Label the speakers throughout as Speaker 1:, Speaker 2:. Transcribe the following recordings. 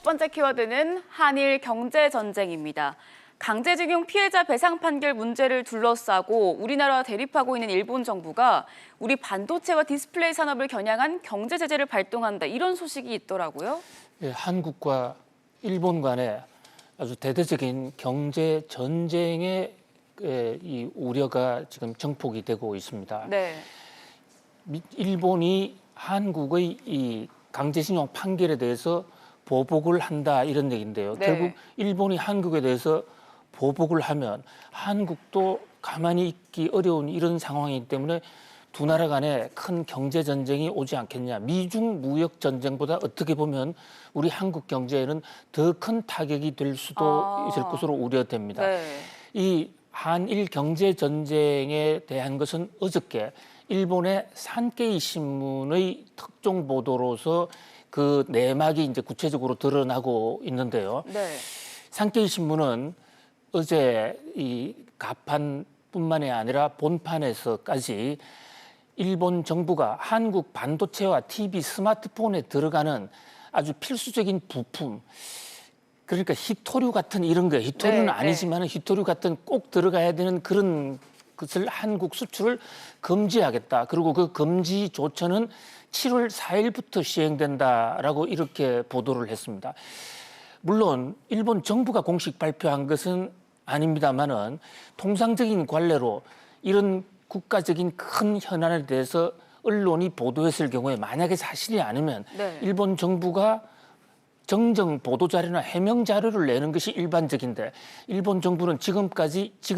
Speaker 1: 번째 키워드는 한일 경제 전쟁입니다. 강제징용 피해자 배상 판결 문제를 둘러싸고 우리나라와 대립하고 있는 일본 정부가 우리 반도체와 디스플레이 산업을 겨냥한 경제 제재를 발동한다, 이런 소식이 있더라고요.
Speaker 2: 예, 한국과 일본 간에 아주 대대적인 경제 전쟁의 이 우려가 지금 정폭이 되고 있습니다.
Speaker 1: 네.
Speaker 2: 일본이 한국의 이 강제징용 판결에 대해서 보복을 한다, 이런 얘기인데요.
Speaker 1: 네.
Speaker 2: 결국 일본이 한국에 대해서 보복을 하면 한국도 가만히 있기 어려운 이런 상황이기 때문에 두 나라 간에 큰 경제 전쟁이 오지 않겠냐. 미중 무역 전쟁보다 어떻게 보면 우리 한국 경제에는 더 큰 타격이 될 수도 있을 것으로 우려됩니다.
Speaker 1: 네.
Speaker 2: 이 한일 경제 전쟁에 대한 것은 어저께 일본의 산케이 신문의 특종 보도로서 그 내막이 이제 구체적으로 드러나고 있는데요.
Speaker 1: 네.
Speaker 2: 산케이 신문은 어제 이 가판뿐만이 아니라 본판에서까지 일본 정부가 한국 반도체와 TV, 스마트폰에 들어가는 아주 필수적인 부품, 그러니까 히토류 같은 이런 거예요. 히토류는
Speaker 1: 네,
Speaker 2: 아니지만 히토류 같은 꼭 들어가야 되는 그런 것을 한국 수출을 금지하겠다. 그리고 그 금지 조처는 7월 4일부터 시행된다라고 이렇게 보도를 했습니다. 물론 일본 정부가 공식 발표한 것은 아닙니다만은 통상적인 관례로 이런 국가적인 큰 현안에 대해서 언론이 보도했을 경우에 만약에 사실이 아니면
Speaker 1: 네.
Speaker 2: 일본 정부가 정정 보도 자료나 해명 자료를 내는 것이 일반적인데 일본 정부는 지금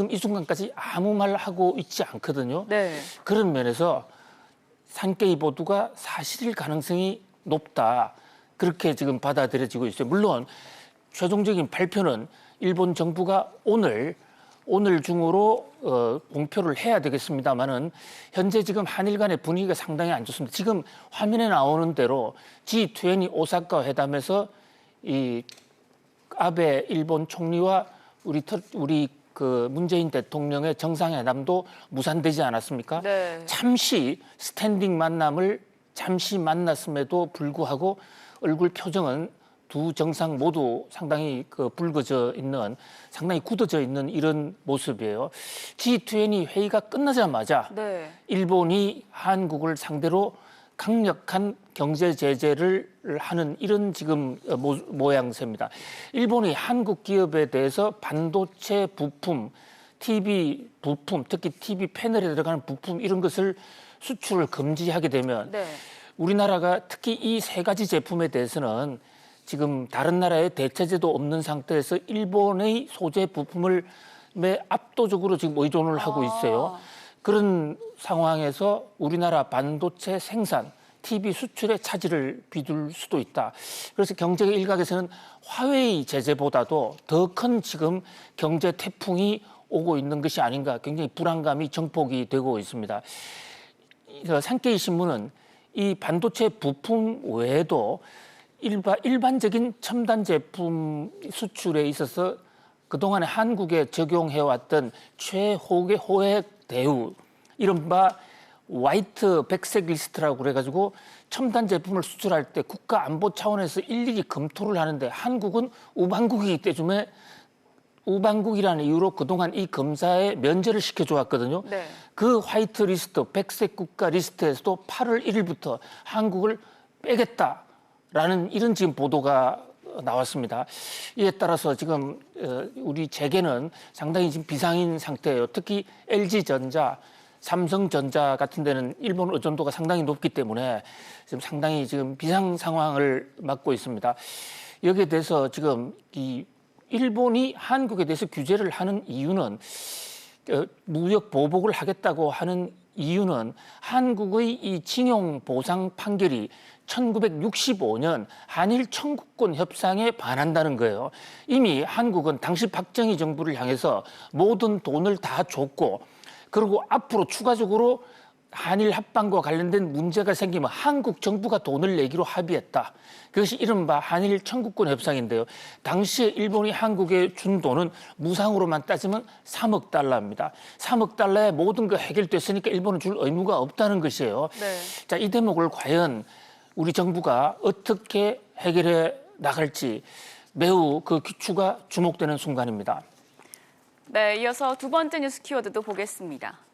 Speaker 2: 이 순간까지 아무 말 하고 있지 않거든요.
Speaker 1: 네.
Speaker 2: 그런 면에서 산케이 보도가 사실일 가능성이 높다, 그렇게 지금 받아들여지고 있어요. 물론 최종적인 발표는 일본 정부가 오늘 중으로 공표를 해야 되겠습니다만은 현재 지금 한일 간의 분위기가 상당히 안 좋습니다. 지금 화면에 나오는 대로 G20 오사카 회담에서 이 아베 일본 총리와 우리 그 문재인 대통령의 정상회담도 무산되지 않았습니까?
Speaker 1: 네.
Speaker 2: 잠시 스탠딩 만남을 잠시 만났음에도 불구하고 얼굴 표정은 두 정상 모두 상당히 붉어져 있는, 상당히 굳어져 있는 이런 모습이에요. G20 회의가 끝나자마자
Speaker 1: 네.
Speaker 2: 일본이 한국을 상대로 강력한 경제 제재를 하는 이런 지금 모양새입니다. 일본이 한국 기업에 대해서 반도체 부품, TV 부품, 특히 TV 패널에 들어가는 부품 이런 것을 수출을 금지하게 되면
Speaker 1: 네.
Speaker 2: 우리나라가 특히 이 세 가지 제품에 대해서는 지금 다른 나라에 대체제도 없는 상태에서 일본의 소재 부품을 압도적으로 지금 의존을 하고 있어요. 그런 상황에서 우리나라 반도체 생산, TV 수출의 차질을 빚을 수도 있다. 그래서 경제 일각에서는 화웨이 제재보다도 더 큰 지금 경제 태풍이 오고 있는 것이 아닌가, 굉장히 불안감이 정폭이 되고 있습니다. 산케이 신문은 이 반도체 부품 외에도 일반적인 첨단 제품 수출에 있어서 그동안에 한국에 적용해왔던 최호의 대우, 이른바 화이트 백색 리스트라고 그래가지고 첨단 제품을 수출할 때 국가 안보 차원에서 일일이 검토를 하는데 한국은 우방국이기 때문에 우방국이라는 이유로 그동안 이 검사에 면제를 시켜줘왔거든요.
Speaker 1: 네.
Speaker 2: 그 화이트 리스트, 백색 국가 리스트에서도 8월 1일부터 한국을 빼겠다라는 이런 지금 보도가 나왔습니다. 이에 따라서 지금 우리 재계는 상당히 지금 비상인 상태예요. 특히 LG전자, 삼성전자 같은 데는 일본 의존도가 상당히 높기 때문에 지금 상당히 지금 비상 상황을 맞고 있습니다. 여기에 대해서 지금 이 일본이 한국에 대해서 규제를 하는 이유는, 무역 보복을 하겠다고 하는 이유는 한국의 이 징용 보상 판결이 1965년 한일 청구권 협상에 반한다는 거예요. 이미 한국은 당시 박정희 정부를 향해서 모든 돈을 다 줬고, 그리고 앞으로 추가적으로 한일 합방과 관련된 문제가 생기면 한국 정부가 돈을 내기로 합의했다. 그것이 이른바 한일 청구권 협상인데요. 당시에 일본이 한국에 준 돈은 무상으로만 따지면 3억 달러입니다. 3억 달러에 모든 거 해결됐으니까 일본은 줄 의무가 없다는 것이에요.
Speaker 1: 네.
Speaker 2: 자, 이 대목을 과연 우리 정부가 어떻게 해결해 나갈지 매우 그 귀추가 주목되는 순간입니다.
Speaker 1: 네, 이어서 두 번째 뉴스 키워드도 보겠습니다.